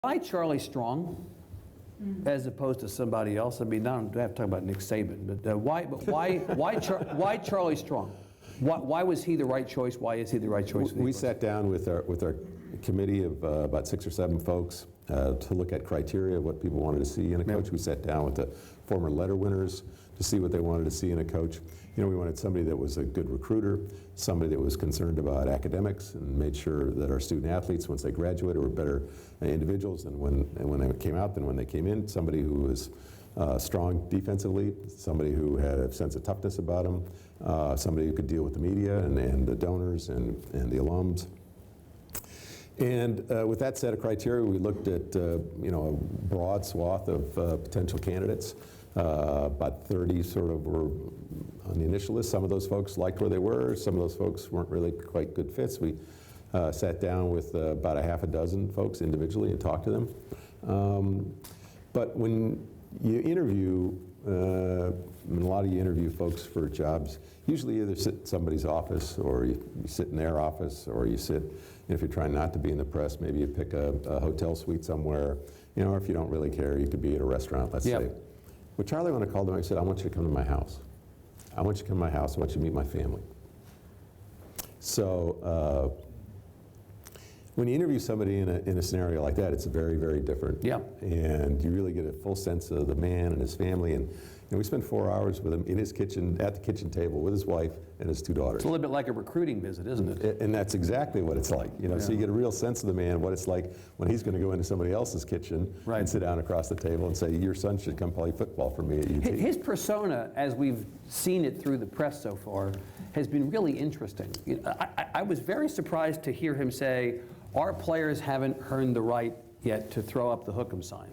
Why Charlie Strong as opposed to somebody else? I mean, I don't have to talk about Nick Saban, but why Charlie Strong? Why was he the right choice? Why is he the right choice? We sat down with our committee of about 6 or 7 folks to look at criteria of what people wanted to see in a coach. We sat down with the former letter winners to see what they wanted to see in a coach. You know, we wanted somebody that was a good recruiter, somebody that was concerned about academics and made sure that our student athletes, once they graduated, were better individuals than when they came out than when they came in. Somebody who was strong defensively, somebody who had a sense of toughness about them, somebody who could deal with the media and the donors and the alums. And with that set of criteria, we looked at you know, a broad swath of potential candidates. About 30 sort of were on the initial list. Some of those folks liked where they were. Some of those folks weren't really quite good fits. We sat down with about a half a dozen folks individually and talked to them. But when you interview, and a lot of you interview folks for jobs, usually you either sit in somebody's office or you sit in their office, or you sit, if you're trying not to be in the press, maybe you pick a hotel suite somewhere, you know, or if you don't really care, you could be at a restaurant, let's say. Well, Charlie, when I called him, I said, I want you to come to my house. I want you to come to my house. I want you to meet my family. So when you interview somebody in a scenario like that, it's very, very different. And you really get a full sense of the man and his family. And we spent 4 hours with him in his kitchen, at the kitchen table, with his wife and his 2 daughters. It's a little bit like a recruiting visit, isn't it? And that's exactly what it's like. You know, so you get a real sense of the man, what it's like when he's going to go into somebody else's kitchen and sit down across the table and say, your son should come play football for me at UT. His persona, as we've seen it through the press so far, has been really interesting. You know, I was very surprised to hear him say, our players haven't earned the right yet to throw up the hook'em sign.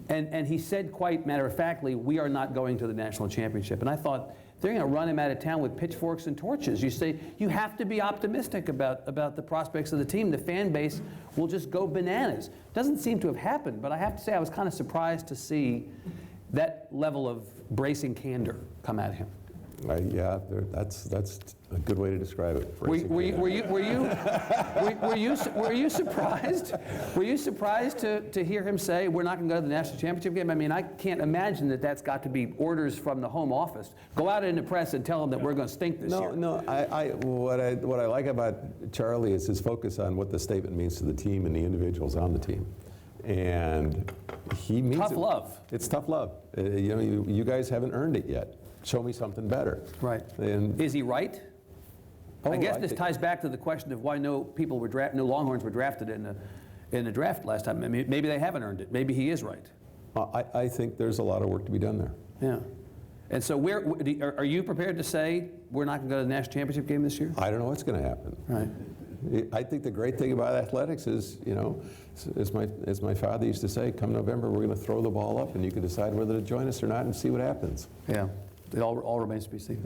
And he said quite matter-of-factly, we are not going to the national championship. And I thought, they're going to run him out of town with pitchforks and torches. You say, you have to be optimistic about the prospects of the team. The fan base will just go bananas. Doesn't seem to have happened, but I have to say I was kind of surprised to see that level of bracing candor come out of him. Yeah, that's a good way to describe it. Were you surprised? Were you surprised to hear him say we're not going to go to the national championship game? I mean, I can't imagine that that's got to be orders from the home office. Go out in the press and tell them that we're going to stink this year. No. What I like about Charlie is his focus on what the statement means to the team and the individuals on the team, and he means tough love. It's tough love. You know, you guys haven't earned it yet. Show me something better. Right. And is he right? I guess this ties back to the question of why no Longhorns were drafted in the draft last time. I mean, maybe they haven't earned it. Maybe he is right. I think there's a lot of work to be done there. Yeah. And so are you prepared to say we're not going to go to the national championship game this year? I don't know what's going to happen. Right. I think the great thing about athletics is, you know, as my father used to say, come November, we're going to throw the ball up and you can decide whether to join us or not and see what happens. Yeah. It all remains to be seen.